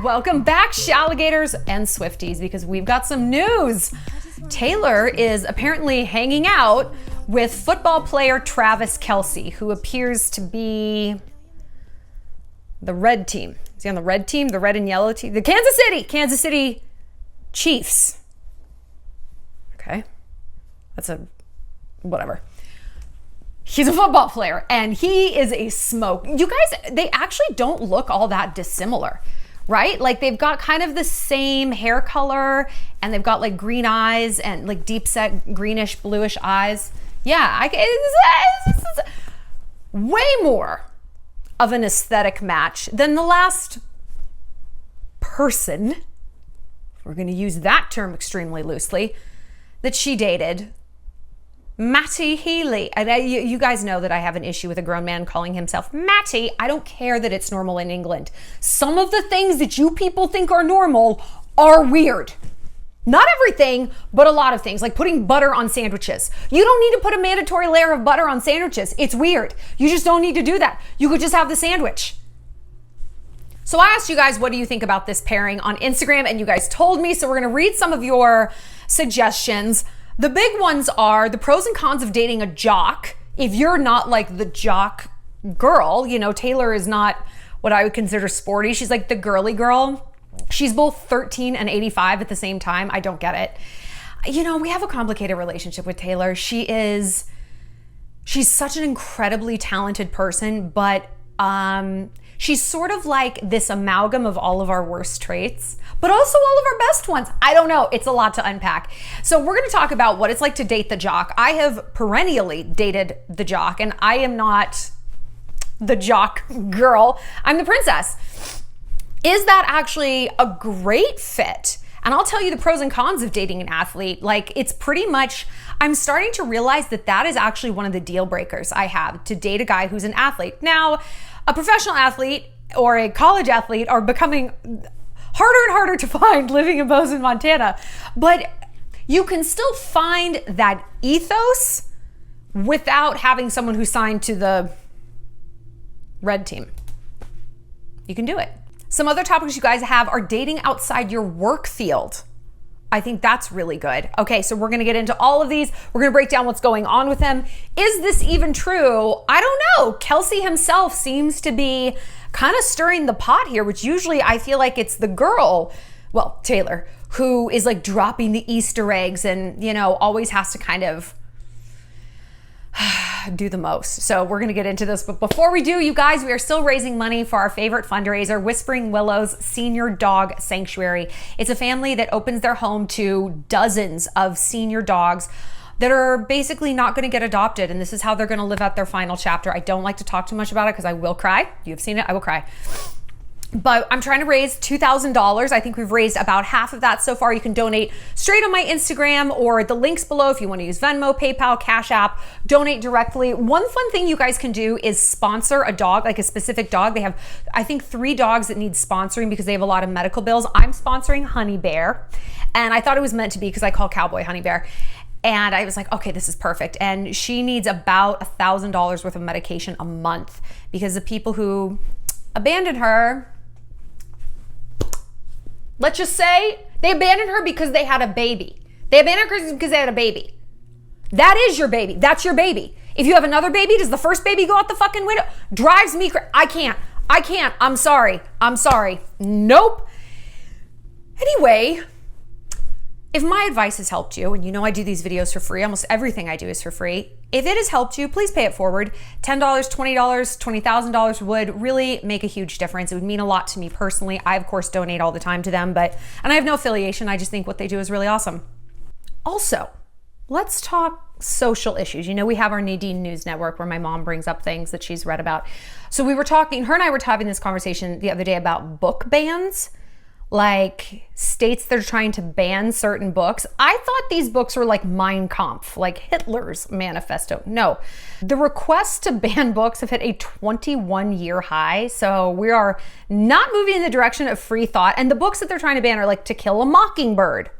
Welcome back, Shalligators and Swifties, because we've got some news. Taylor is apparently hanging out with football player Travis Kelce, who appears to be the red team. Is he on the red team? The red and yellow team? The Kansas City Chiefs. Okay. That's a whatever. He's a football player and he is a smoke. You guys, they actually don't look all that dissimilar, right? Like they've got kind of the same hair color and they've got like green eyes and like deep set greenish bluish eyes. Yeah, it's way more of an aesthetic match than the last person, we're going to use that term extremely loosely, that she dated. Matty Healy. And you guys know that I have an issue with a grown man calling himself Matty. I don't care that it's normal in England. Some of the things that you people think are normal are weird. Not everything, but a lot of things, like putting butter on sandwiches. You don't need to put a mandatory layer of butter on sandwiches. It's weird. You just don't need to do that. You could just have the sandwich. So I asked you guys, what do you think about this pairing on Instagram? And you guys told me, so we're going to read some of your suggestions. The big ones are the pros and cons of dating a jock. If you're not like the jock girl, you know, Taylor is not what I would consider sporty. She's like the girly girl. She's both 13 and 85 at the same time. I don't get it. You know, we have a complicated relationship with Taylor. She's such an incredibly talented person, but she's sort of like this amalgam of all of our worst traits, but also all of our best ones. I don't know. It's a lot to unpack. So we're going to talk about what it's like to date the jock. I have perennially dated the jock, and I am not the jock girl. I'm the princess. Is that actually a great fit? And I'll tell you the pros and cons of dating an athlete. Like, it's pretty much, I'm starting to realize that that is actually one of the deal breakers I have, to date a guy who's an athlete. Now, a professional athlete or a college athlete are becoming harder and harder to find living in Bozeman, Montana. But you can still find that ethos without having someone who signed to the red team. You can do it. Some other topics you guys have are dating outside your work field. I think that's really good. Okay, so we're gonna get into all of these. We're gonna break down what's going on with them. Is this even true? I don't know. Kelce himself seems to be kind of stirring the pot here, which usually I feel like it's the girl, well, Taylor, who is like dropping the Easter eggs and, you know, always has to kind of do the most. So we're going to get into this. But before we do, you guys, we are still raising money for our favorite fundraiser, Whispering Willows Senior Dog Sanctuary. It's a family that opens their home to dozens of senior dogs that are basically not going to get adopted. And this is how they're going to live out their final chapter. I don't like to talk too much about it because I will cry. You've seen it. I will cry. But I'm trying to raise $2,000. I think we've raised about half of that so far. You can donate straight on my Instagram or the links below if you want to use Venmo, PayPal, Cash App, donate directly. One fun thing you guys can do is sponsor a dog, like a specific dog. They have, I think, 3 dogs that need sponsoring because they have a lot of medical bills. I'm sponsoring Honey Bear. And I thought it was meant to be because I call Cowboy Honey Bear. And I was like, okay, this is perfect. And she needs about $1,000 worth of medication a month because the people who abandoned her, let's just say they abandoned her because they had a baby. They abandoned her because they had a baby. That is your baby. That's your baby. If you have another baby, does the first baby go out the fucking window? Drives me crazy. I can't. I'm sorry. Nope. Anyway, if my advice has helped you, and you know I do these videos for free, almost everything I do is for free. If it has helped you, please pay it forward. $10, $20, $20,000 would really make a huge difference. It would mean a lot to me personally. I, of course, donate all the time to them, and I have no affiliation. I just think what they do is really awesome. Also, let's talk social issues. You know, we have our Nadine News Network where my mom brings up things that she's read about. So her and I were having this conversation the other day about book bans. Like states that are trying to ban certain books. I thought these books were like Mein Kampf, like Hitler's manifesto. No, the requests to ban books have hit a 21-year high. So we are not moving in the direction of free thought. And the books that they're trying to ban are like To Kill a Mockingbird.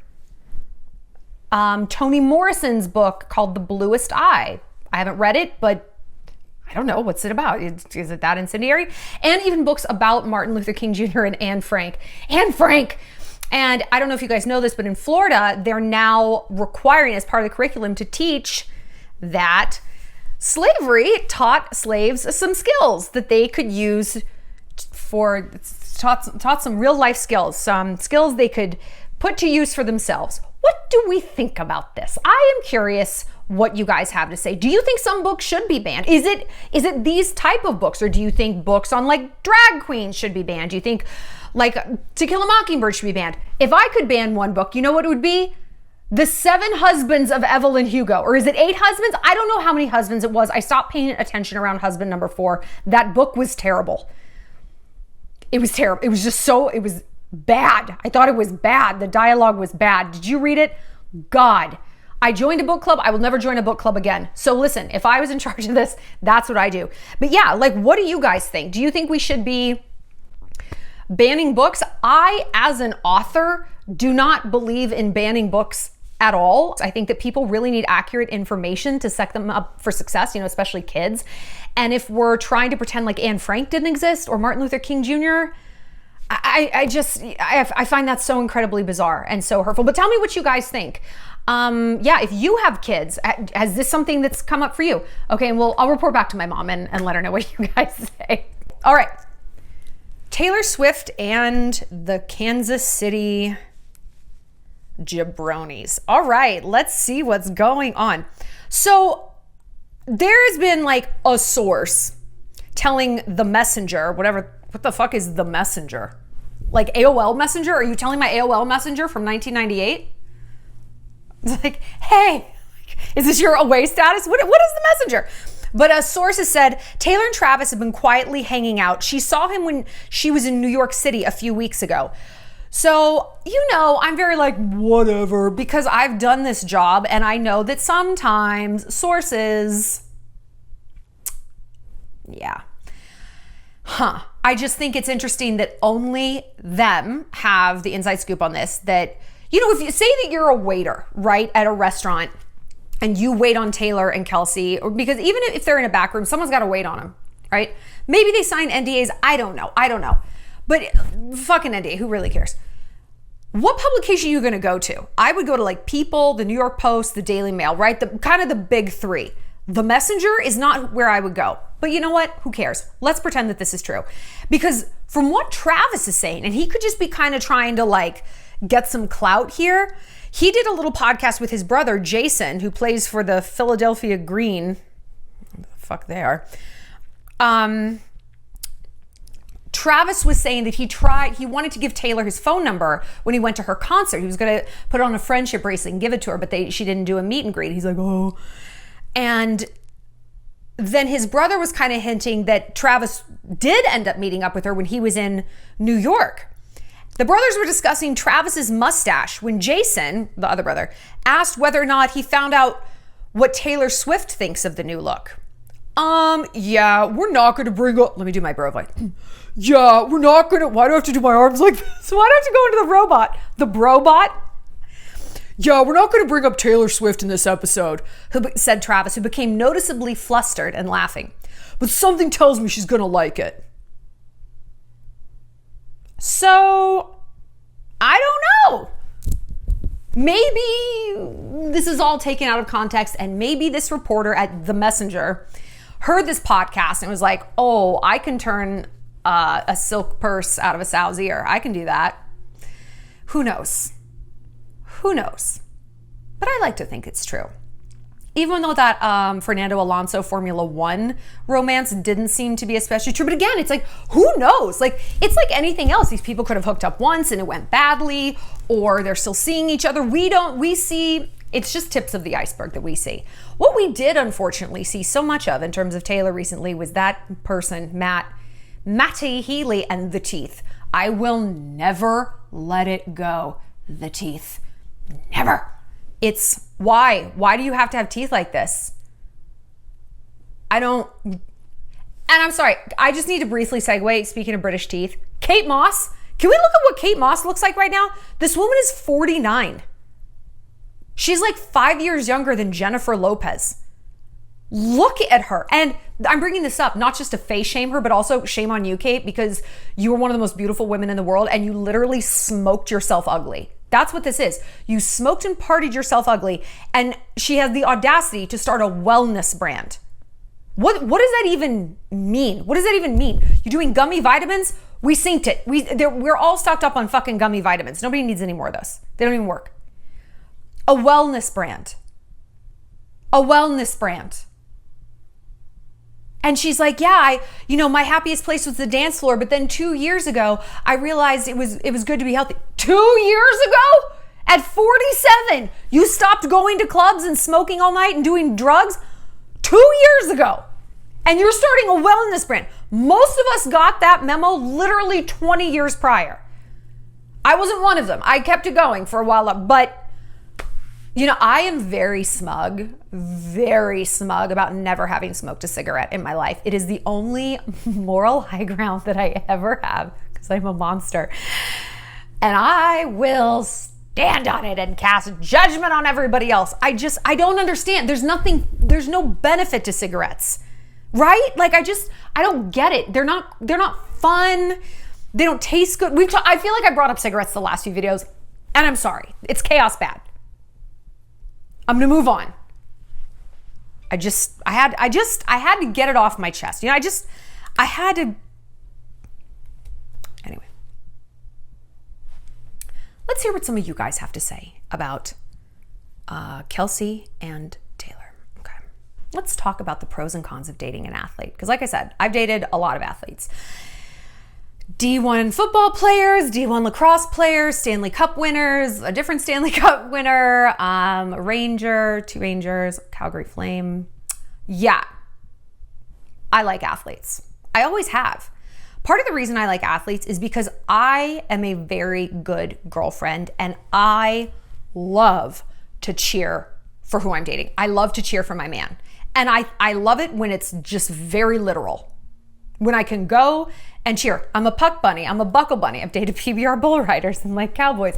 Toni Morrison's book called The Bluest Eye. I haven't read it, but I don't know. What's it about? Is it that incendiary? And even books about Martin Luther King Jr. and Anne Frank. Anne Frank! And I don't know if you guys know this, but in Florida, they're now requiring as part of the curriculum to teach that slavery taught slaves some skills that they could use taught some real life skills, some skills they could put to use for themselves. What do we think about this? I am curious what you guys have to say. Do you think some books should be banned? Is it these type of books, or do you think books on like drag queens should be banned? Do you think like To Kill a Mockingbird should be banned? If I could ban one book, you know what it would be? The 7 Husbands of Evelyn Hugo. Or is it 8 husbands? I don't know how many husbands it was. I stopped paying attention around husband number 4. That book was terrible. It was terrible. It was bad. I thought it was bad. The dialogue was bad. Did you read it? God. I joined a book club. I will never join a book club again. So listen, if I was in charge of this, that's what I do. But yeah, like, what do you guys think? Do you think we should be banning books? I, as an author, do not believe in banning books at all. I think that people really need accurate information to set them up for success, especially kids. And if we're trying to pretend like Anne Frank didn't exist or Martin Luther King Jr., I find that so incredibly bizarre and so hurtful. But tell me what you guys think. If you have kids, has this something that's come up for you? Okay, and I'll report back to my mom and let her know what you guys say. All right. Taylor Swift and the Kansas City jabronis. All right, let's see what's going on. So there's been like a source telling the Messenger, what the fuck is the Messenger? Like AOL Messenger? Are you telling my AOL Messenger from 1998? It's like, hey, is this your away status? What is the Messenger? But a source has said Taylor and Travis have been quietly hanging out. She saw him when she was in New York City a few weeks ago. So, I'm very like, whatever, because I've done this job and I know that sometimes sources, I just think it's interesting that only them have the inside scoop on this. That, if you say that you're a waiter, right, at a restaurant and you wait on Taylor and Kelce, or because even if they're in a back room, someone's got to wait on them, right? Maybe they sign NDAs. I don't know. But fucking NDA, who really cares? What publication are you going to go to? I would go to like People, the New York Post, the Daily Mail, right? Kind of the big 3. The Messenger is not where I would go. But you know what? Who cares? Let's pretend that this is true. Because from what Travis is saying, and he could just be kind of trying to like get some clout here. He did a little podcast with his brother, Jason, who plays for the Philadelphia Green. What the fuck they are. Travis was saying that he wanted to give Taylor his phone number when he went to her concert. He was going to put on a friendship bracelet and give it to her, but she didn't do a meet and greet. He's like, oh. And then his brother was kind of hinting that Travis did end up meeting up with her when he was in New York. The brothers were discussing Travis's mustache when Jason, the other brother, asked whether or not he found out what Taylor Swift thinks of the new look. We're not going to bring up, let me do my bro voice. Yeah, we're not going to, why do I have to do my arms like this? Why do I have to go into the robot? The brobot? Yeah, we're not going to bring up Taylor Swift in this episode, said Travis, who became noticeably flustered and laughing. But something tells me she's going to like it. So, I don't know. Maybe this is all taken out of context, and maybe this reporter at The Messenger heard this podcast and was like, oh, I can turn a silk purse out of a sow's ear. I can do that. Who knows? But I like to think it's true. Even though that Fernando Alonso Formula One romance didn't seem to be especially true. But again, it's like, who knows? Like, it's like anything else. These people could have hooked up once and it went badly, or they're still seeing each other. We see, it's just tips of the iceberg that we see. What we did unfortunately see so much of in terms of Taylor recently was that person, Matty Healy, and the teeth. I will never let it go. The teeth. Never. It's why? Why do you have to have teeth like this? And I'm sorry, I just need to briefly segue, speaking of British teeth. Kate Moss. Can we look at what Kate Moss looks like right now? This woman is 49. She's like 5 years younger than Jennifer Lopez. Look at her. And I'm bringing this up not just to face shame her, but also shame on you, Kate, because you were one of the most beautiful women in the world and you literally smoked yourself ugly. That's what this is. You smoked and partied yourself ugly, and she has the audacity to start a wellness brand. What does that even mean? What does that even mean? You're doing gummy vitamins? We synced it. We're all stocked up on fucking gummy vitamins. Nobody needs any more of those. They don't even work. A wellness brand. A wellness brand. And she's like, yeah, my happiest place was the dance floor. But then 2 years ago, I realized it was good to be healthy. 2 years ago? At 47, you stopped going to clubs and smoking all night and doing drugs? 2 years ago. And you're starting a wellness brand. Most of us got that memo literally 20 years prior. I wasn't one of them. I kept it going for a while, but I am very smug about never having smoked a cigarette in my life. It is the only moral high ground that I ever have because I'm a monster. And I will stand on it and cast judgment on everybody else. I don't understand. There's no benefit to cigarettes, right? Like I don't get it. They're not fun. They don't taste good. I feel like I brought up cigarettes the last few videos, and I'm sorry. It's chaos bad. I'm gonna move on. I had to get it off my chest. I had to. Anyway, let's hear what some of you guys have to say about Kelce and Taylor. Okay, let's talk about the pros and cons of dating an athlete. Because, like I said, I've dated a lot of athletes. D1 football players, D1 lacrosse players, Stanley Cup winners, a different Stanley Cup winner, Ranger, 2 Rangers, Calgary Flame. Yeah, I like athletes. I always have. Part of the reason I like athletes is because I am a very good girlfriend and I love to cheer for who I'm dating. I love to cheer for my man. And I love it when it's just very literal. When I can go and cheer. I'm a puck bunny. I'm a buckle bunny. I've dated PBR bull riders and like cowboys.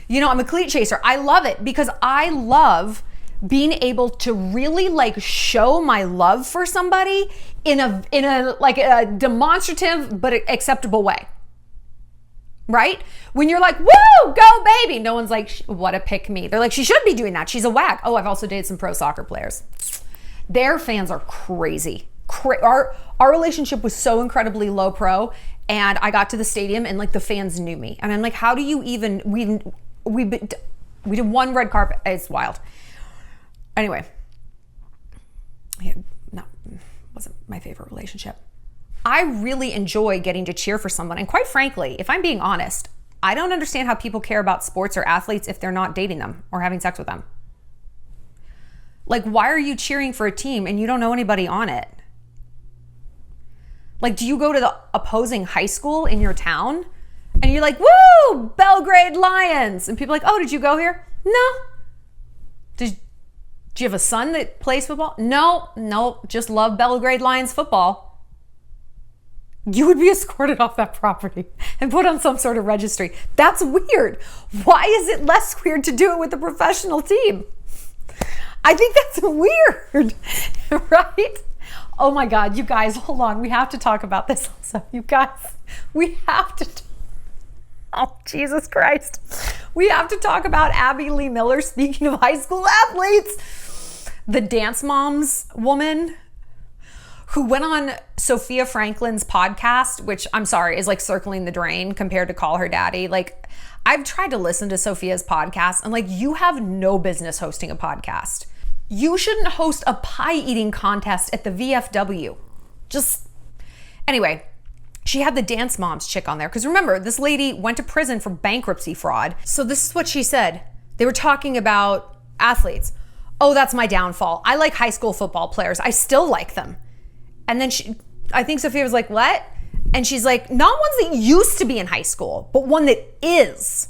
I'm a cleat chaser. I love it because I love being able to really like show my love for somebody in a like a demonstrative but acceptable way. Right? When you're like, woo, go baby. No one's like, what a pick me. They're like, she should be doing that. She's a whack. Oh, I've also dated some pro soccer players. Their fans are crazy. Our relationship was so incredibly low pro, and I got to the stadium and like the fans knew me, and I'm like, how do you even? We did one red carpet. It's wild. Anyway, wasn't my favorite relationship. I really enjoy getting to cheer for someone, and quite frankly, if I'm being honest, I don't understand how people care about sports or athletes if they're not dating them or having sex with them. Like, why are you cheering for a team and you don't know anybody on it? Like, do you go to the opposing high school in your town and you're like, woo, Belgrade Lions. And people are like, oh, did you go here? No. Do you have a son that plays football? No, just love Belgrade Lions football. You would be escorted off that property and put on some sort of registry. That's weird. Why is it less weird to do it with a professional team? I think that's weird, right? Oh my God, you guys, hold on. We have to talk about this also. You guys, we have to. Oh, Jesus Christ. We have to talk about Abby Lee Miller, speaking of high school athletes. The Dance Moms woman who went on Sophia Franklin's podcast, which I'm sorry, is like circling the drain compared to Call Her Daddy. Like, I've tried to listen to Sophia's podcast and like, you have no business hosting a podcast. You shouldn't host a pie eating contest at the VFW. Anyway, she had the Dance Moms chick on there. Because remember, this lady went to prison for bankruptcy fraud. So this is what she said. They were talking about athletes. Oh, that's my downfall. I like high school football players. I still like them. And then I think Sophia was like, what? And she's like, not ones that used to be in high school, but one that is.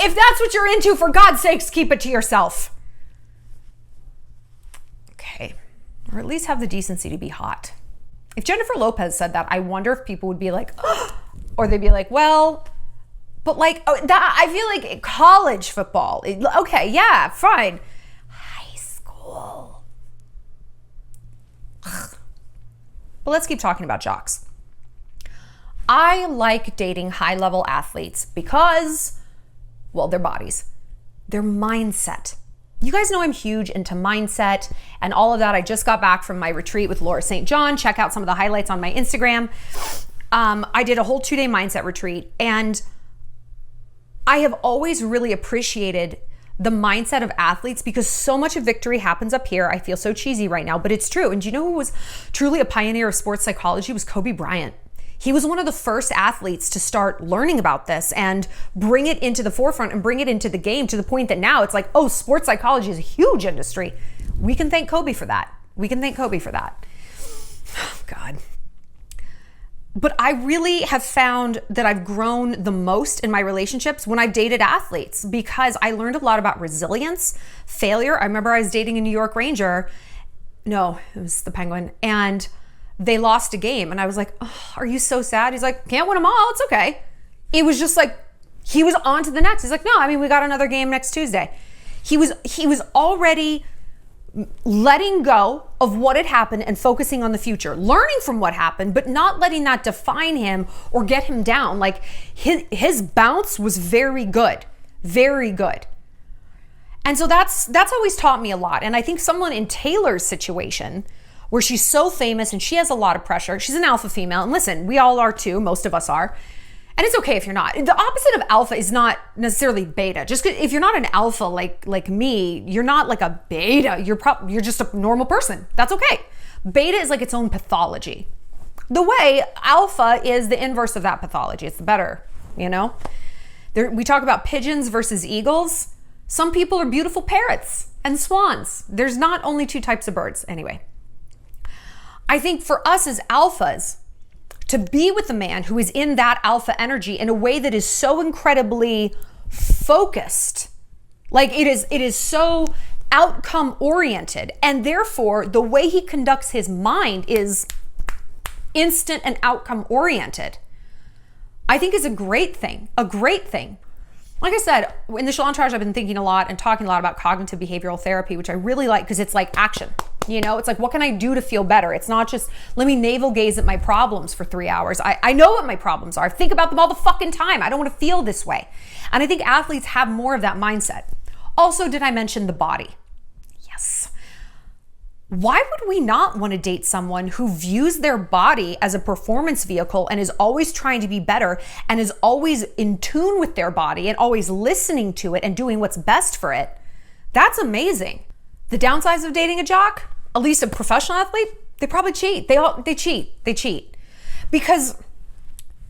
If that's what you're into, for God's sakes, keep it to yourself. Okay. Or at least have the decency to be hot. If Jennifer Lopez said that, I wonder if people would be like, oh, or they'd be like, well, But like, I feel like college football, okay, yeah, fine. High school. Ugh. But let's keep talking about jocks. I like dating high-level athletes because, well, their bodies, their mindset. You guys know I'm huge into mindset and all of that. I just got back from my retreat with Laura St. John. Check out some of the highlights on my Instagram. I did a whole 2-day mindset retreat, and I have always really appreciated the mindset of athletes because so much of victory happens up here. I feel so cheesy right now, but it's true. And do you know who was truly a pioneer of sports psychology? It was Kobe Bryant. He was one of the first athletes to start learning about this and bring it into the forefront and bring it into the game to the point that now it's like, oh, sports psychology is a huge industry. We can thank Kobe for that. We can thank Kobe for that. Oh, God. But I really have found that I've grown the most in my relationships when I've dated athletes because I learned a lot about resilience, failure. I remember I was dating a New York Ranger. No, it was the Penguin. And they lost a game. And I was like, oh, are you so sad? He's like, can't win them all. It's okay. It was just like, he was on to the next. He's like, no, I mean, we got another game next Tuesday. He was already letting go of what had happened and focusing on the future, learning from what happened, but not letting that define him or get him down. Like his bounce was very good, very good. And so that's always taught me a lot. And I think someone in Taylor's situation, where she's so famous and she has a lot of pressure, she's an alpha female, and listen, we all are too, most of us are. And it's okay if you're not. The opposite of alpha is not necessarily beta. Just if you're not an alpha like me, you're not like a beta. You're just a normal person. That's okay. Beta is like its own pathology. The way alpha is the inverse of that pathology. It's the better, you know? We talk about pigeons versus eagles. Some people are beautiful parrots and swans. There's not only two types of birds. Anyway, I think for us as alphas, to be with a man who is in that alpha energy in a way that is so incredibly focused, like it is so outcome oriented, and therefore the way he conducts his mind is instant and outcome oriented, I think is a great thing, Like I said, in the Shallon I've been thinking a lot and talking a lot about cognitive behavioral therapy, which I really like because it's like action. You know, it's like, what can I do to feel better? It's not just, let me navel gaze at my problems for 3 hours. I know what my problems are. I think about them all the fucking time. I don't want to feel this way. And I think athletes have more of that mindset. Also, did I mention the body? Yes. Why would we not want to date someone who views their body as a performance vehicle and is always trying to be better and is always in tune with their body and always listening to it and doing what's best for it? That's amazing. The downsides of dating a jock, at least a professional athlete, they probably cheat. They cheat. Because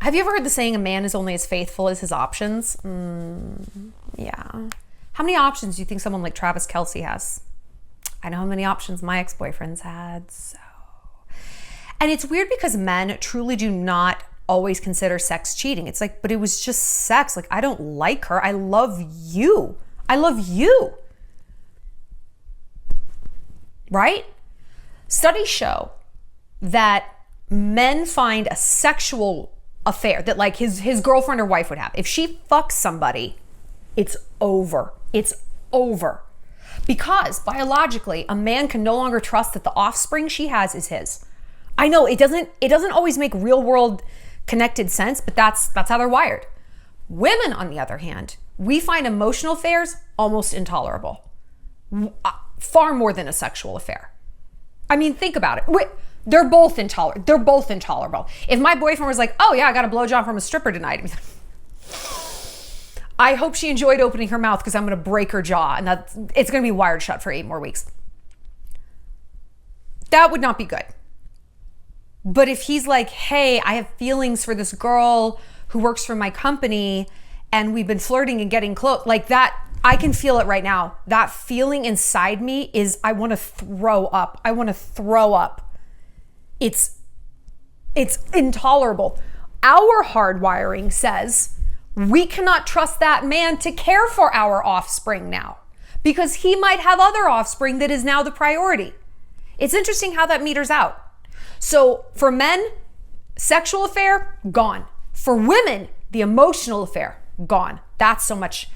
have you ever heard the saying, a man is only as faithful as his options? Yeah. How many options do you think someone like Travis Kelce has? I know how many options my ex-boyfriends had, so. And it's weird because men truly do not always consider sex cheating. It's like, but it was just sex. Like, I don't like her. I love you. I love you. Right? Studies show that men find a sexual affair that like his girlfriend or wife would have. If she fucks somebody, it's over. It's over. Because biologically, a man can no longer trust that the offspring she has is his. I know it doesn't always make real world connected sense, but that's how they're wired. Women, on the other hand, we find emotional affairs almost intolerable. Far more than a sexual affair. I mean, think about it. They're both intolerable. If my boyfriend was like, oh yeah, I got a blowjob from a stripper tonight, I hope she enjoyed opening her mouth because I'm going to break her jaw and it's going to be wired shut for 8 more weeks. That would not be good. But if he's like, hey, I have feelings for this girl who works for my company and we've been flirting and getting close, like that, I can feel it right now. That feeling inside me is, I want to throw up. It's intolerable. Our hardwiring says we cannot trust that man to care for our offspring now because he might have other offspring that is now the priority. It's interesting how that meters out. So for men, sexual affair, gone. For women, the emotional affair, gone. That's so much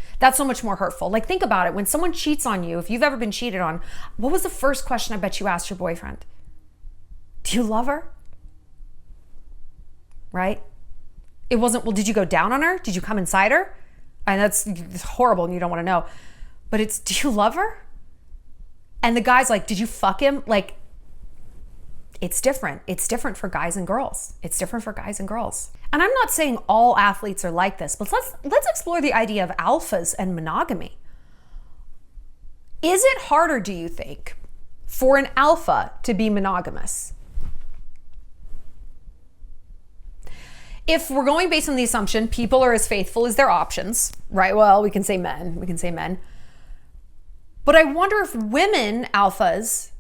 more hurtful. Like, think about it. When someone cheats on you, if you've ever been cheated on, what was the first question I bet you asked your boyfriend? Do you love her? Right? It wasn't, well, did you go down on her? Did you come inside her? And that's horrible and you don't want to know. But it's, do you love her? And the guy's like, did you fuck him? Like, it's different. It's different for guys and girls. It's different for guys and girls. And I'm not saying all athletes are like this, but let's explore the idea of alphas and monogamy. Is it harder, do you think, for an alpha to be monogamous? If we're going based on the assumption people are as faithful as their options, right? Well, we can say men. But I wonder if women alphas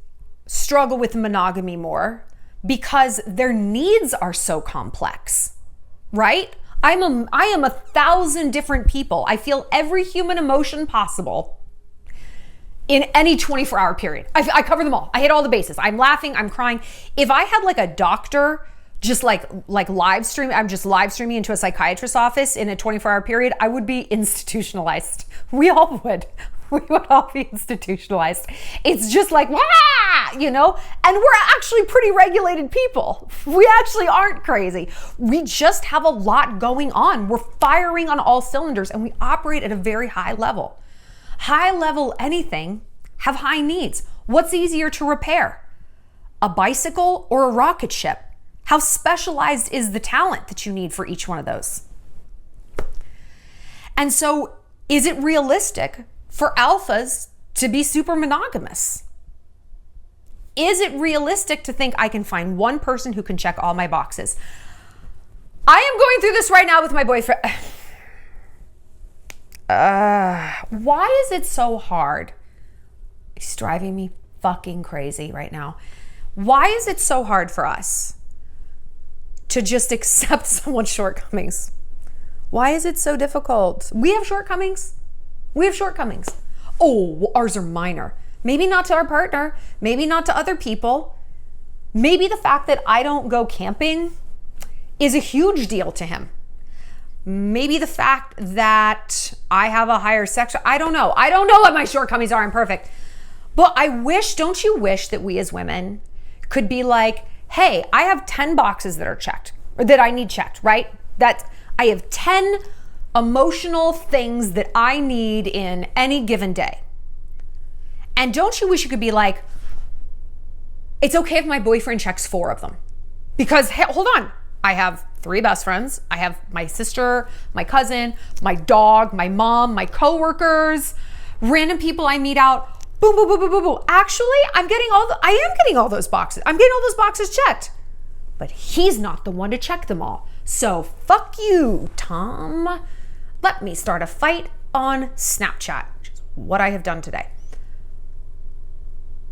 struggle with monogamy more because their needs are so complex, right? I am 1,000 different people. I feel every human emotion possible in any 24-hour period. I cover them all. I hit all the bases. I'm laughing, I'm crying. If I had like a doctor just like live stream, I'm just live streaming into a psychiatrist's office in a 24-hour period, I would be institutionalized. We all would. We would all be institutionalized. It's just like, you know? And we're actually pretty regulated people. We actually aren't crazy. We just have a lot going on. We're firing on all cylinders and we operate at a very high level. High level anything have high needs. What's easier to repair? A bicycle or a rocket ship? How specialized is the talent that you need for each one of those? And so, is it realistic for alphas to be super monogamous? Is it realistic to think I can find one person who can check all my boxes? I am going through this right now with my boyfriend. Why is it so hard? It's driving me fucking crazy right now. Why is it so hard for us to just accept someone's shortcomings? Why is it so difficult? We have shortcomings. Oh, ours are minor. Maybe not to our partner, maybe not to other people. Maybe the fact that I don't go camping is a huge deal to him. Maybe the fact that I have a higher sex, I don't know what my shortcomings are. I'm perfect. But don't you wish that we as women could be like, hey, I have 10 boxes that are checked or that I need checked, right? That I have 10 emotional things that I need in any given day. And don't you wish you could be like, it's okay if my boyfriend checks 4 of them? Because, hey, hold on, I have 3 best friends. I have my sister, my cousin, my dog, my mom, my coworkers, random people I meet out. Boom, boom, boom, boom, boom, boom. Actually, I am getting all those boxes. I'm getting all those boxes checked. But he's not the one to check them all. So fuck you, Tom. Let me start a fight on Snapchat, which is what I have done today.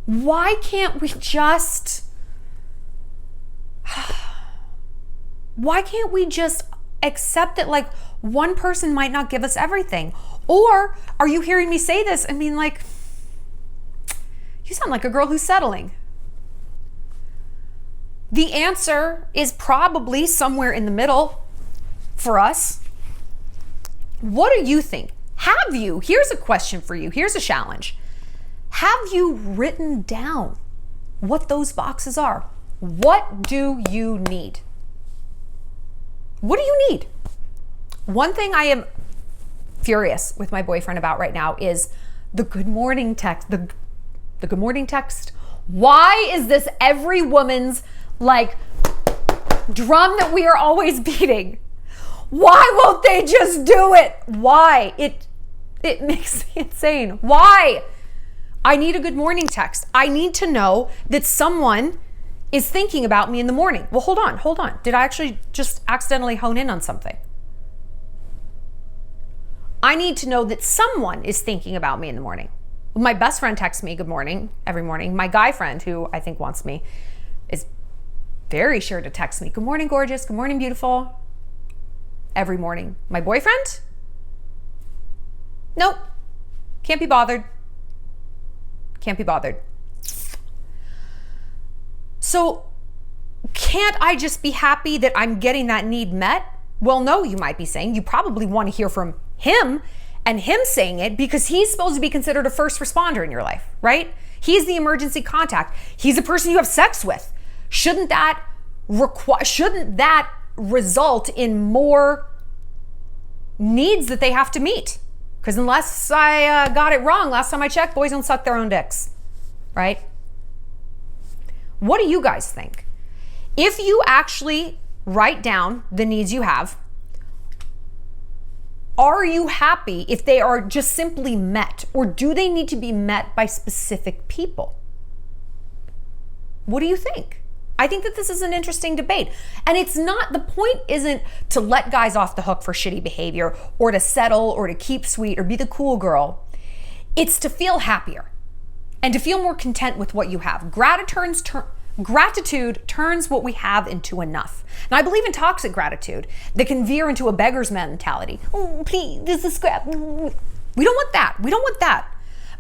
Why can't we just accept that like one person might not give us everything? Or are you hearing me say this? I mean, like, you sound like a girl who's settling. The answer is probably somewhere in the middle for us. What do you think? Here's a question for you. Here's a challenge. Have you written down what those boxes are? What do you need? What do you need? One thing I am furious with my boyfriend about right now is the good morning text. The good morning text. Why is this every woman's like drum that we are always beating? Why won't they just do it? Why? It makes me insane. Why? I need a good morning text. I need to know that someone is thinking about me in the morning. Well, hold on. Did I actually just accidentally hone in on something? I need to know that someone is thinking about me in the morning. My best friend texts me good morning every morning. My guy friend, who I think wants me, is very sure to text me, good morning, gorgeous, good morning, beautiful, every morning. My boyfriend? Nope. Can't be bothered. So can't I just be happy that I'm getting that need met? Well, no, you might be saying. You probably want to hear from him and him saying it because he's supposed to be considered a first responder in your life, right? He's the emergency contact. He's the person you have sex with. Shouldn't that result in more needs that they have to meet? Because unless I got it wrong last time I checked, boys don't suck their own dicks, right? What do you guys think? If you actually write down the needs you have, are you happy if they are just simply met, or do they need to be met by specific people? What do you think? I think that this is an interesting debate. And it's not, the point isn't to let guys off the hook for shitty behavior or to settle or to keep sweet or be the cool girl. It's to feel happier and to feel more content with what you have. Gratitude turns what we have into enough. Now, I believe in toxic gratitude that can veer into a beggar's mentality. Oh, please, this is scrap. We don't want that. We don't want that.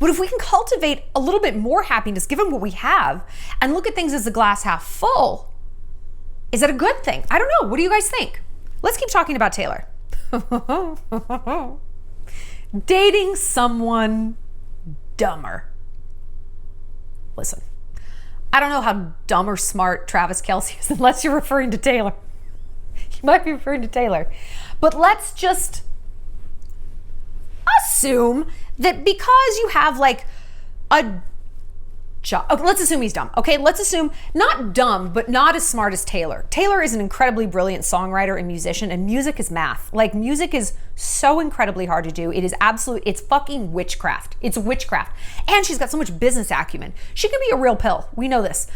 But if we can cultivate a little bit more happiness, given what we have, and look at things as the glass half full, is that a good thing? I don't know. What do you guys think? Let's keep talking about Taylor. Dating someone dumber. Listen, I don't know how dumb or smart Travis Kelce is unless you're referring to Taylor. You might be referring to Taylor. But let's just assume that because you have like a job, okay, let's assume he's dumb. Okay, let's assume not dumb, but not as smart as Taylor. Taylor is an incredibly brilliant songwriter and musician, and music is math. Like, music is so incredibly hard to do. It is it's fucking witchcraft. It's witchcraft. And she's got so much business acumen. She can be a real pill. We know this.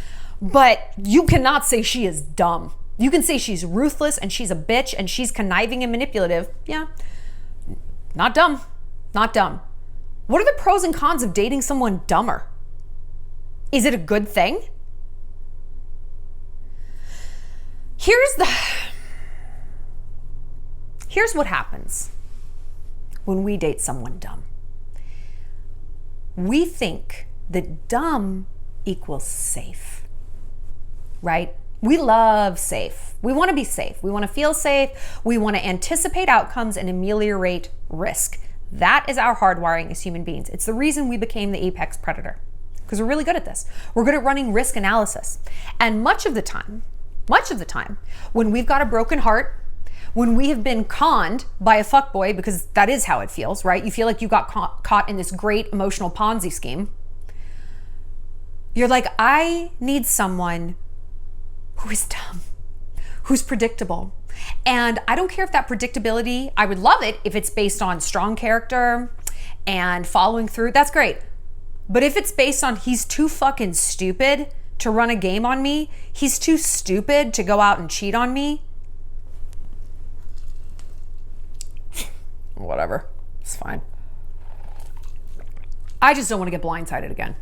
But you cannot say she is dumb. You can say she's ruthless and she's a bitch and she's conniving and manipulative. Yeah. Not dumb. Not dumb. What are the pros and cons of dating someone dumber? Is it a good thing? Here's what happens when we date someone dumb. We think that dumb equals safe, right? We love safe. We want to be safe. We want to feel safe. We want to anticipate outcomes and ameliorate risk. That is our hardwiring as human beings. It's the reason we became the apex predator, because we're really good at this. We're good at running risk analysis. And much of the time, when we've got a broken heart, when we have been conned by a fuckboy, because that is how it feels, right? You feel like you got caught in this great emotional Ponzi scheme. You're like, I need someone who is dumb, who's predictable. And I don't care if that predictability, I would love it if it's based on strong character and following through. That's great. But if it's based on he's too fucking stupid to run a game on me, he's too stupid to go out and cheat on me, whatever, it's fine. I just don't want to get blindsided again.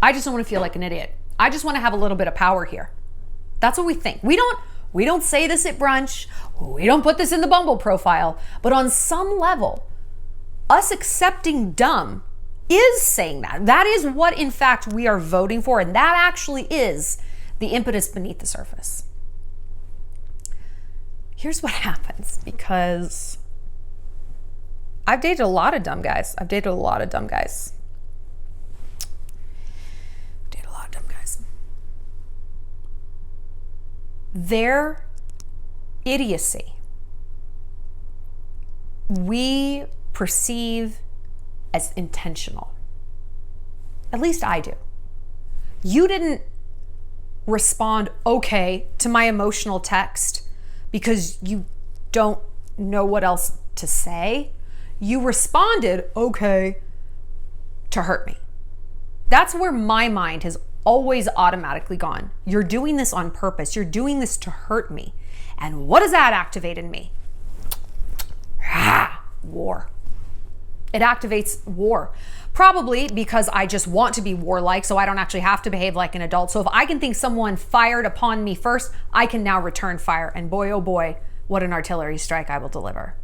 I just don't want to feel like an idiot. I just want to have a little bit of power here. That's what we think. We don't say this at brunch. We don't put this in the Bumble profile. But on some level, us accepting dumb is saying that. That is what, in fact, we are voting for. And that actually is the impetus beneath the surface. Here's what happens, because I've dated a lot of dumb guys. Their idiocy we perceive as intentional. At least I do. You didn't respond okay to my emotional text because you don't know what else to say. You responded okay to hurt me. That's where my mind has always automatically gone. You're doing this on purpose. You're doing this to hurt me. And what does that activate in me? War. It activates war. Probably because I just want to be warlike, so I don't actually have to behave like an adult. So if I can think someone fired upon me first, I can now return fire. And boy, oh boy, what an artillery strike I will deliver.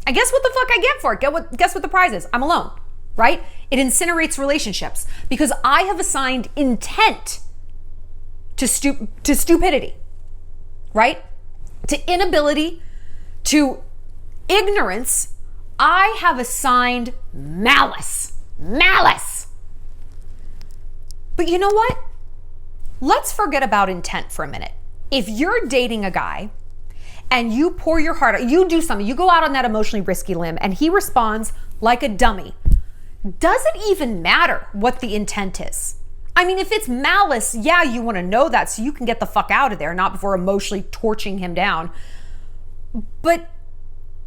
And guess what the fuck I get for it? Guess what the prize is? I'm alone, right? It incinerates relationships because I have assigned intent to stupidity, right? To inability to ignorance, I have assigned malice. Malice. But you know what? Let's forget about intent for a minute. If you're dating a guy and you pour your heart out, you do something, you go out on that emotionally risky limb and he responds like a dummy, does it even matter what the intent is? I mean, if it's malice, yeah, you want to know that so you can get the fuck out of there, not before emotionally torching him down. But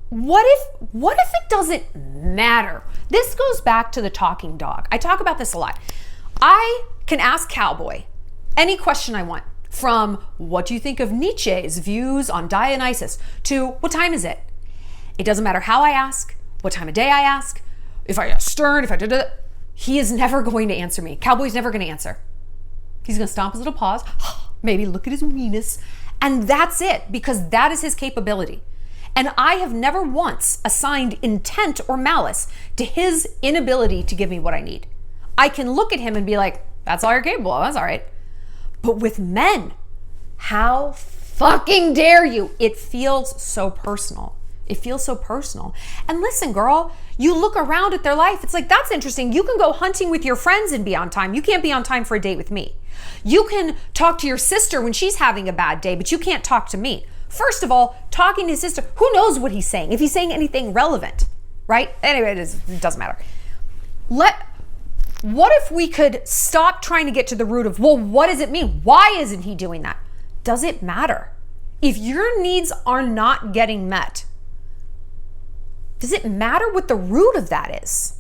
what if it doesn't matter? This goes back to the talking dog. I talk about this a lot. I can ask Cowboy any question I want, from what do you think of Nietzsche's views on Dionysus to what time is it? It doesn't matter how I ask, what time of day I ask, if I ask stern, if I did it. He is never going to answer me. Cowboy's never going to answer. He's going to stomp his little paws, maybe look at his weenus, and that's it, because that is his capability. And I have never once assigned intent or malice to his inability to give me what I need. I can look at him and be like, that's all you're capable of, that's all right. But with men, how fucking dare you? It feels so personal. It feels so personal. And listen, girl, you look around at their life, it's like, that's interesting. You can go hunting with your friends and be on time. You can't be on time for a date with me. You can talk to your sister when she's having a bad day, but you can't talk to me. First of all, talking to his sister, who knows what he's saying, if he's saying anything relevant, right? Anyway, it doesn't matter. What if we could stop trying to get to the root of, well, what does it mean? Why isn't he doing that? Does it matter? If your needs are not getting met, does it matter what the root of that is?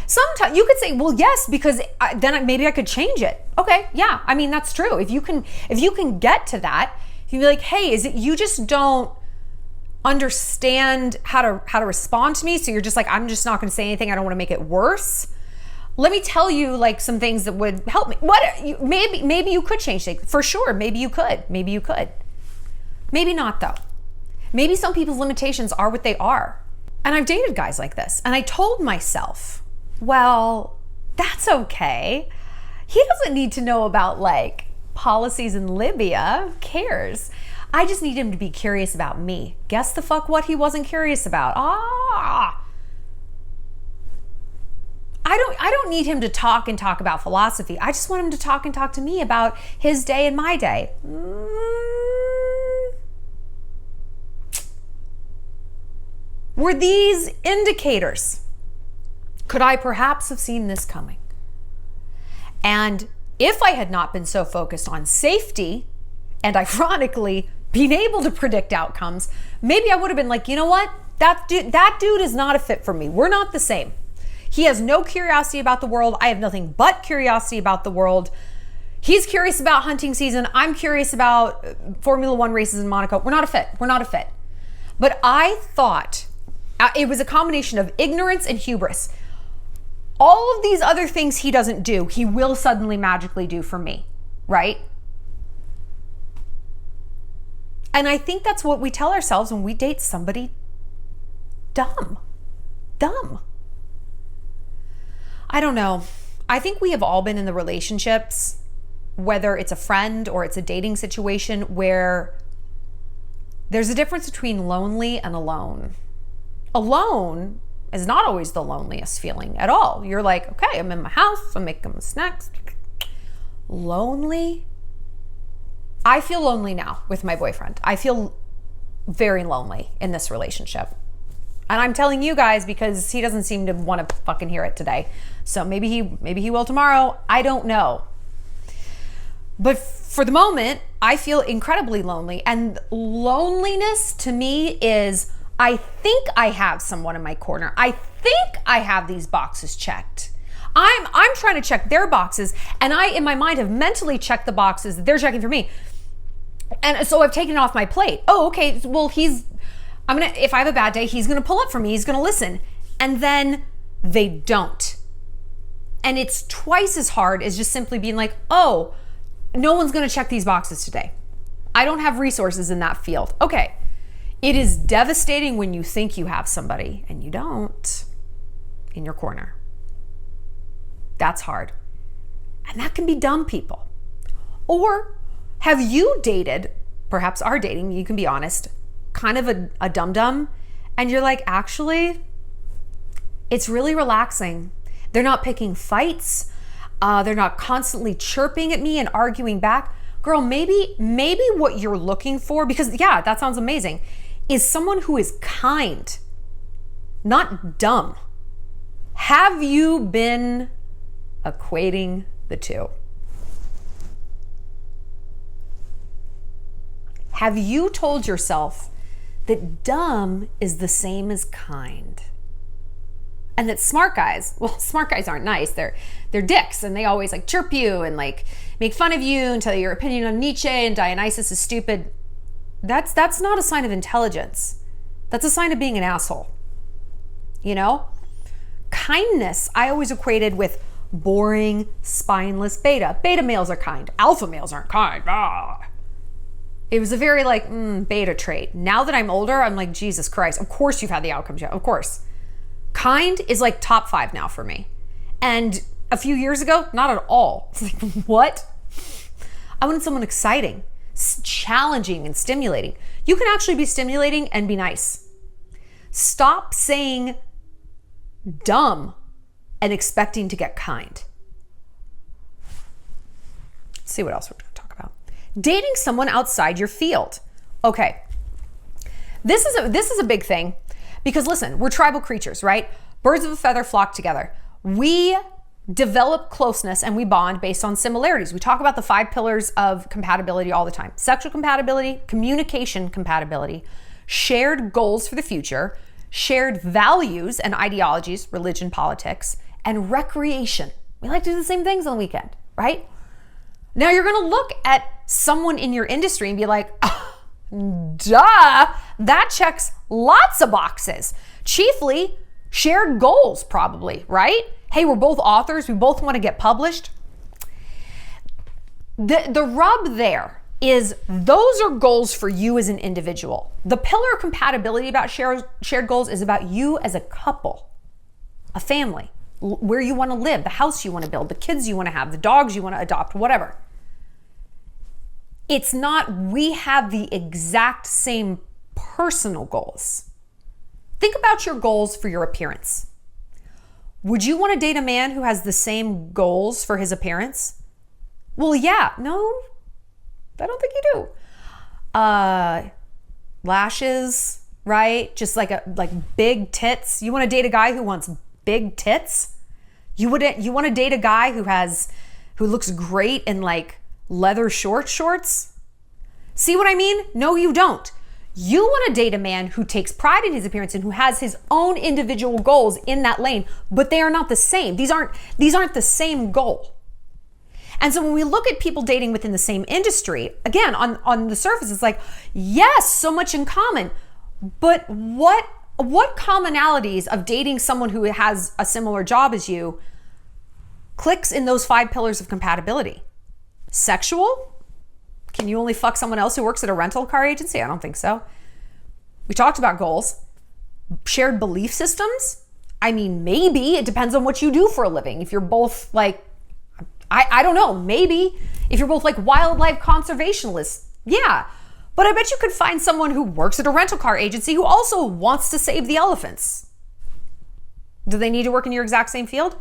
Sometimes you could say, well, yes, because then maybe I could change it. Okay, yeah, I mean, that's true. If you can get to that, you can be like, hey, is it you just don't understand how to respond to me? So you're just like, I'm just not going to say anything. I don't want to make it worse. Let me tell you like some things that would help me. Maybe you could change things. For sure, maybe you could. Maybe you could. Maybe not though. Maybe some people's limitations are what they are. And I've dated guys like this. And I told myself, well, that's okay. He doesn't need to know about like policies in Libya. Who cares? I just need him to be curious about me. Guess the fuck what he wasn't curious about? I don't need him to talk about philosophy. I just want him to talk to me about his day and my day. Were these indicators? Could I perhaps have seen this coming? And if I had not been so focused on safety and ironically being able to predict outcomes, maybe I would have been like, you know what? That dude is not a fit for me. We're not the same. He has no curiosity about the world. I have nothing but curiosity about the world. He's curious about hunting season. I'm curious about Formula One races in Monaco. We're not a fit. We're not a fit. But I thought it was a combination of ignorance and hubris. All of these other things he doesn't do, he will suddenly magically do for me, right? And I think that's what we tell ourselves when we date somebody dumb. I don't know. I think we have all been in the relationships, whether it's a friend or it's a dating situation, where there's a difference between lonely and alone. Alone is not always the loneliest feeling at all. You're like, okay, I'm in my house, I'm making my snacks. Lonely? I feel lonely now with my boyfriend. I feel very lonely in this relationship. And I'm telling you guys because he doesn't seem to want to fucking hear it today. So maybe he will tomorrow. I don't know. But for the moment, I feel incredibly lonely. And loneliness to me is, I think I have someone in my corner. I think I have these boxes checked. I'm trying to check their boxes, and I, in my mind, have mentally checked the boxes that they're checking for me. And so I've taken it off my plate. Oh, okay. Well, if I have a bad day, he's gonna pull up for me, he's gonna listen. And then they don't. And it's twice as hard as just simply being like, oh, no one's gonna check these boxes today. I don't have resources in that field. Okay. It is devastating when you think you have somebody and you don't in your corner. That's hard. And that can be dumb people. Or have you dated, perhaps are dating, you can be honest, kind of a dum-dum and you're like, actually, it's really relaxing. They're not picking fights. They're not constantly chirping at me and arguing back. Girl, maybe what you're looking for, because yeah, that sounds amazing, is someone who is kind, not dumb. Have you been equating the two? Have you told yourself that dumb is the same as kind? And that smart guys aren't nice. They're dicks, and they always like chirp you and like make fun of you and tell you your opinion on Nietzsche and Dionysus is stupid. That's not a sign of intelligence. That's a sign of being an asshole. You know? Kindness, I always equated with boring, spineless beta. Beta males are kind. Alpha males aren't kind. It was a very like beta trait. Now that I'm older, I'm like, Jesus Christ, of course you've had the outcomes yet. Of course. Kind is like top 5 now for me. And a few years ago, not at all. It's like, what? I wanted someone exciting, challenging, and stimulating. You can actually be stimulating and be nice. Stop saying dumb and expecting to get kind. Let's see what else we're going to talk about. Dating someone outside your field. Okay. This is a big thing. Because listen, we're tribal creatures, right? Birds of a feather flock together. We develop closeness and we bond based on similarities. We talk about the 5 pillars of compatibility all the time. Sexual compatibility, communication compatibility, shared goals for the future, shared values and ideologies, religion, politics, and recreation. We like to do the same things on the weekend, right? Now you're going to look at someone in your industry and be like, duh, that checks lots of boxes. Chiefly shared goals, probably, right? Hey, we're both authors. We both want to get published. The rub there is those are goals for you as an individual. The pillar of compatibility about shared goals is about you as a couple, a family, where you want to live, the house you want to build, the kids you want to have, the dogs you want to adopt, whatever. It's not we have the exact same personal goals. Think about your goals for your appearance. Would you want to date a man who has the same goals for his appearance? Well, yeah. No, I don't think you do. Lashes, right? Just like big tits. You want to date a guy who wants big tits? You want to date a guy who looks great in like leather shorts? See what I mean? No, you don't. You want to date a man who takes pride in his appearance and who has his own individual goals in that lane, but they are not the same. These aren't the same goal. And so when we look at people dating within the same industry, again, on the surface, it's like, yes, so much in common, but what commonalities of dating someone who has a similar job as you clicks in those 5 pillars of compatibility? Sexual? Can you only fuck someone else who works at a rental car agency? I don't think so. We talked about goals. Shared belief systems? I mean, maybe. It depends on what you do for a living. If you're both like, I don't know, maybe. If you're both like wildlife conservationists, yeah. But I bet you could find someone who works at a rental car agency who also wants to save the elephants. Do they need to work in your exact same field?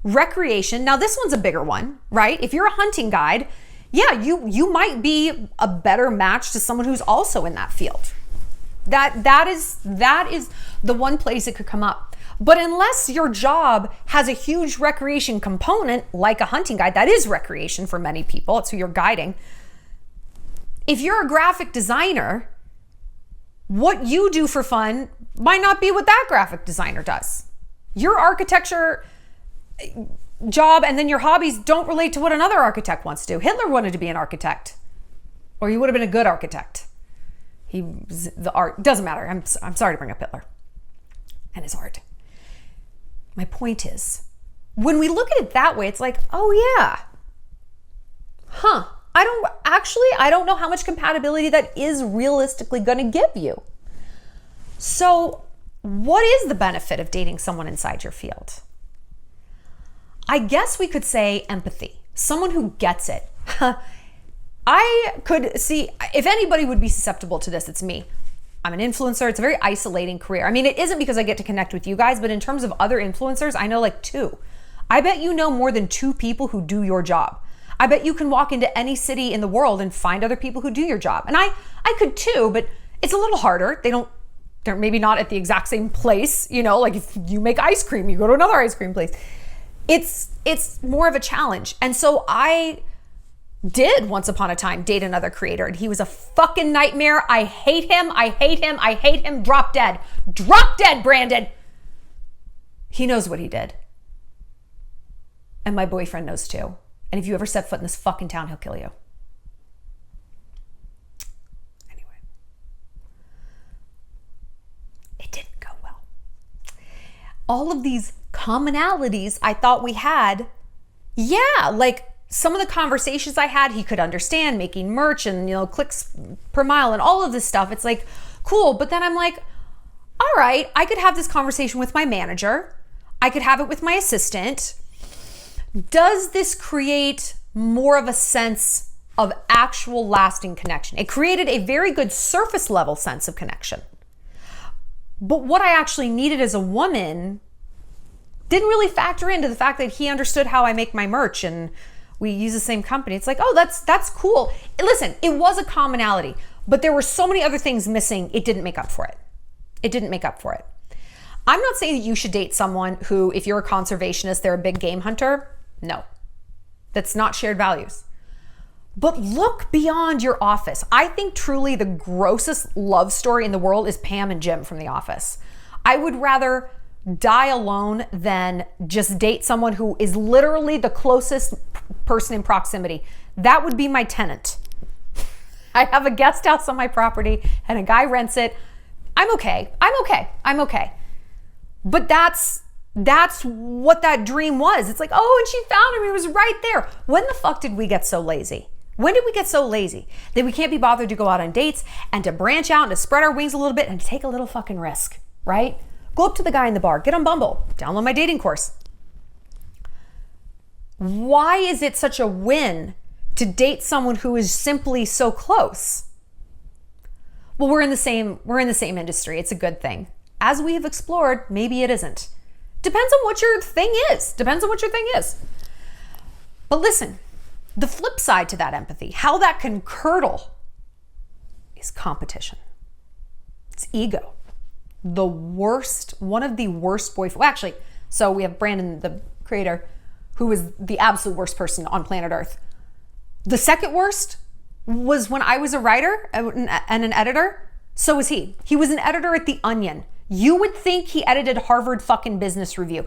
Recreation. Now this one's a bigger one, right? If you're a hunting guide, yeah, you might be a better match to someone who's also in that field. That is the one place it could come up. But unless your job has a huge recreation component, like a hunting guide, that is recreation for many people. It's who you're guiding. If you're a graphic designer, what you do for fun might not be what that graphic designer does. Your architecture job and then your hobbies don't relate to what another architect wants to do. Hitler wanted to be an architect, or he would have been a good architect. The art doesn't matter. I'm sorry to bring up Hitler and his art. My point is, when we look at it that way, it's like, oh yeah, I don't know how much compatibility that is realistically going to give you. So what is the benefit of dating someone inside your field? I guess we could say empathy, someone who gets it. I could see, if anybody would be susceptible to this, it's me. I'm an influencer. It's a very isolating career. I mean, it isn't because I get to connect with you guys, but in terms of other influencers, I know like 2. I bet you know more than 2 people who do your job. I bet you can walk into any city in the world and find other people who do your job. And I could too, but it's a little harder. They're maybe not at the exact same place, you know, like if you make ice cream, you go to another ice cream place. It's more of a challenge. And so I did once upon a time date another creator, and he was a fucking nightmare. I hate him. I hate him. I hate him. Drop dead. Drop dead, Brandon. He knows what he did. And my boyfriend knows too. And if you ever set foot in this fucking town, he'll kill you. Anyway. It didn't go well. All of these commonalities I thought we had, yeah, like some of the conversations I had, he could understand, making merch and, you know, clicks per mile and all of this stuff. It's like, cool. But then I'm like, all right, I could have this conversation with my manager. I could have it with my assistant. Does this create more of a sense of actual lasting connection? It created a very good surface level sense of connection. But what I actually needed as a woman didn't really factor into the fact that he understood how I make my merch and we use the same company. It's like, oh, that's cool. Listen, it was a commonality, but there were so many other things missing, it didn't make up for it. It didn't make up for it. I'm not saying that you should date someone who, if you're a conservationist, they're a big game hunter. No, that's not shared values. But look beyond your office. I think truly the grossest love story in the world is Pam and Jim from The Office. I would rather die alone than just date someone who is literally the closest person in proximity. That would be my tenant. I have a guest house on my property and a guy rents it. I'm okay. But that's what that dream was. It's like, oh, and she found him. He was right there. When the fuck did we get so lazy? When did we get so lazy that we can't be bothered to go out on dates and to branch out and to spread our wings a little bit and to take a little fucking risk, right? Go up to the guy in the bar, get on Bumble, download my dating course. Why is it such a win to date someone who is simply so close? Well, we're in the same industry. It's a good thing. As we have explored, maybe it isn't. Depends on what your thing is. But listen, the flip side to that empathy, how that can curdle, is competition. It's ego. One of the worst boyfriends. Well, actually, so we have Brandon, the creator, who is the absolute worst person on planet Earth. The second worst was when I was a writer and an editor. So was he. He was an editor at The Onion. You would think he edited Harvard fucking Business Review.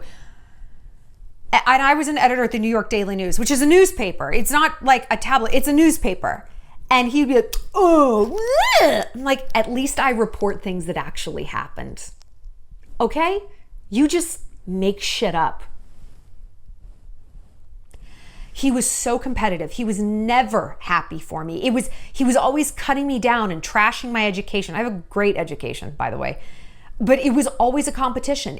And I was an editor at the New York Daily News, which is a newspaper. It's not like a tablet, it's a newspaper. And he'd be like, oh, bleh. I'm like, at least I report things that actually happened. Okay? You just make shit up. He was so competitive. He was never happy for me. He was always cutting me down and trashing my education. I have a great education, by the way. But it was always a competition.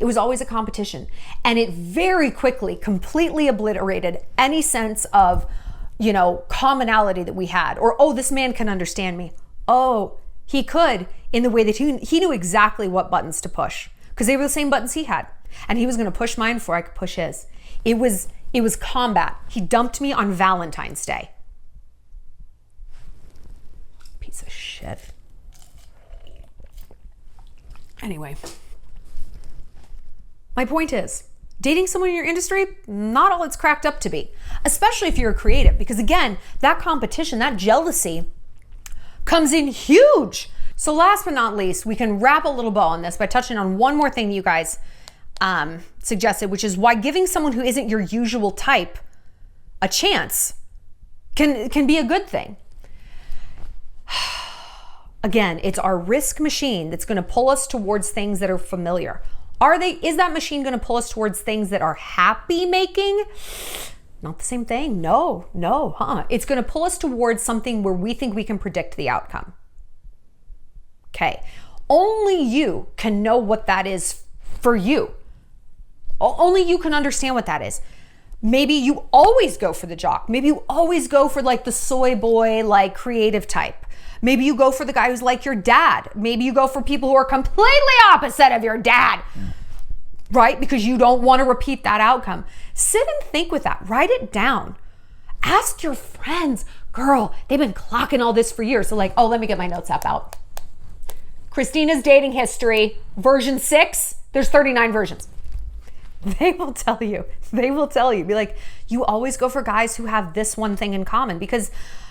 And it very quickly completely obliterated any sense of, you know, commonality that we had. Or, oh, this man can understand me. Oh, he could, in the way that he knew exactly what buttons to push. Because they were the same buttons he had. And he was going to push mine before I could push his. It was combat. He dumped me on Valentine's Day. Piece of shit. Anyway, my point is, dating someone in your industry, not all it's cracked up to be, especially if you're a creative, because again, that competition, that jealousy comes in huge. So last but not least, we can wrap a little bow on this by touching on one more thing you guys suggested, which is why giving someone who isn't your usual type a chance can be a good thing. Again, it's our risk machine that's going to pull us towards things that are familiar. Is that machine going to pull us towards things that are happy making? Not the same thing. No. It's going to pull us towards something where we think we can predict the outcome. Okay. Only you can know what that is for you. Only you can understand what that is. Maybe you always go for the jock. Maybe you always go for like the soy boy, like creative type. Maybe you go for the guy who's like your dad. Maybe you go for people who are completely opposite of your dad, right? Because you don't want to repeat that outcome. Sit and think with that. Write it down. Ask your friends, girl, they've been clocking all this for years. So like, oh, let me get my notes app out. Christina's dating history, version 6, there's 39 versions. They will tell you. They will tell you. Be like, you always go for guys who have this one thing in common. Because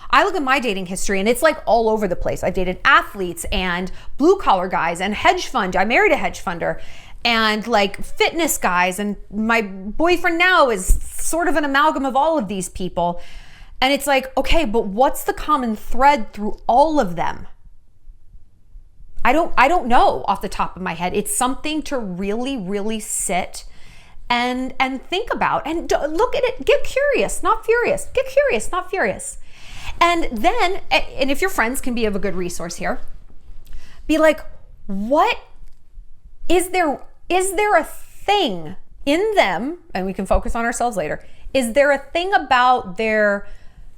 I look at my dating history and it's like all over the place. I've dated athletes and blue collar guys and hedge fund. I married a hedge funder and like fitness guys. And my boyfriend now is sort of an amalgam of all of these people. And it's like, okay, but what's the common thread through all of them? I don't know off the top of my head. It's something to really, really sit and think about and look at it. Get curious, not furious. Get curious, not furious. And then, and if your friends can be of a good resource here, be like, what is there a thing in them, and we can focus on ourselves later, is there a thing about their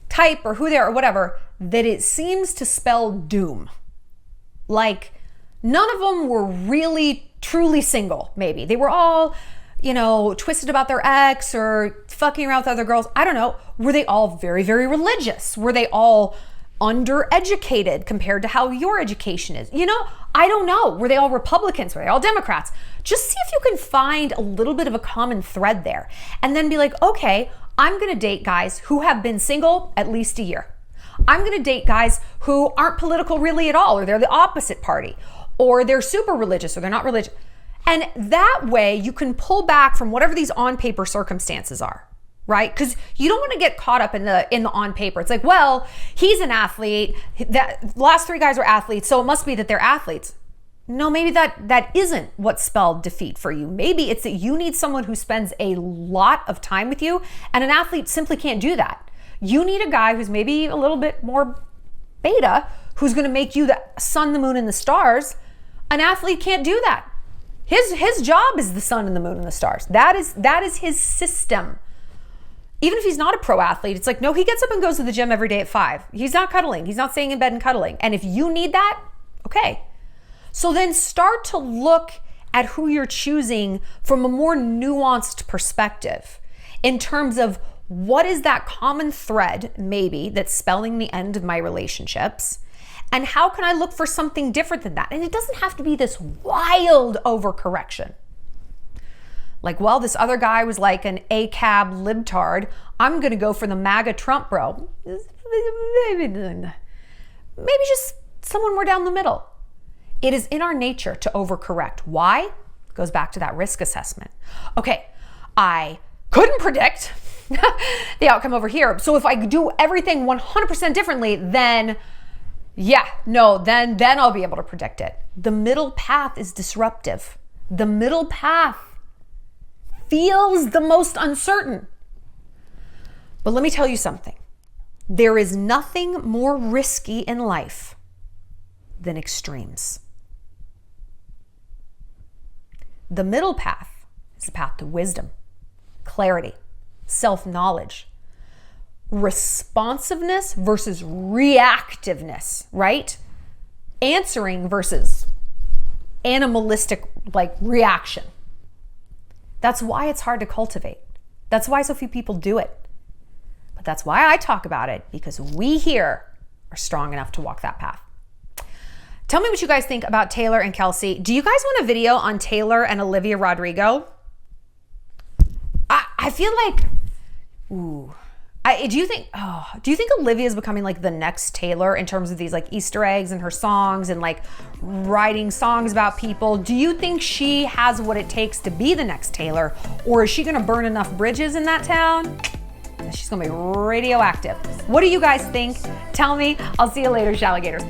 type or who they are or whatever that it seems to spell doom? Like, none of them were really truly single, maybe. They were all, twisted about their ex or fucking around with other girls. I don't know. Were they all very, very religious? Were they all undereducated compared to how your education is? I don't know. Were they all Republicans? Were they all Democrats? Just see if you can find a little bit of a common thread there. And then be like, okay, I'm going to date guys who have been single at least a year. I'm going to date guys who aren't political really at all, or they're the opposite party, or they're super religious, or they're not religious. And that way you can pull back from whatever these on paper circumstances are, right? Because you don't want to get caught up in the on paper. It's like, well, he's an athlete. The last 3 guys were athletes, so it must be that they're athletes. No, maybe that isn't what spelled defeat for you. Maybe it's that you need someone who spends a lot of time with you, and an athlete simply can't do that. You need a guy who's maybe a little bit more beta, who's going to make you the sun, the moon, and the stars. An athlete can't do that. His job is the sun and the moon and the stars. That is his system. Even if he's not a pro athlete, it's like, no, he gets up and goes to the gym every day at 5. He's not cuddling. He's not staying in bed and cuddling. And if you need that, okay. So then start to look at who you're choosing from a more nuanced perspective in terms of what is that common thread, maybe, that's spelling the end of my relationships? And how can I look for something different than that? And it doesn't have to be this wild overcorrection. Like, well, this other guy was like an ACAB libtard. I'm going to go for the MAGA Trump bro. Maybe just someone more down the middle. It is in our nature to overcorrect. Why? It goes back to that risk assessment. Okay, I couldn't predict the outcome over here. So if I do everything 100% differently, then then I'll be able to predict it. The middle path is disruptive. The middle path feels the most uncertain. But let me tell you something. There is nothing more risky in life than extremes. The middle path is the path to wisdom, clarity, self-knowledge, responsiveness versus reactiveness, right? Answering versus animalistic reaction. That's why it's hard to cultivate. That's why so few people do it. But that's why I talk about it, because we here are strong enough to walk that path. Tell me what you guys think about Taylor and Kelce. Do you guys want a video on Taylor and Olivia Rodrigo? I feel like, do you think Olivia is becoming like the next Taylor in terms of these like Easter eggs in her songs and like writing songs about people? Do you think she has what it takes to be the next Taylor, or is she gonna burn enough bridges in that town? She's gonna be radioactive. What do you guys think? Tell me. I'll see you later, Shalligators.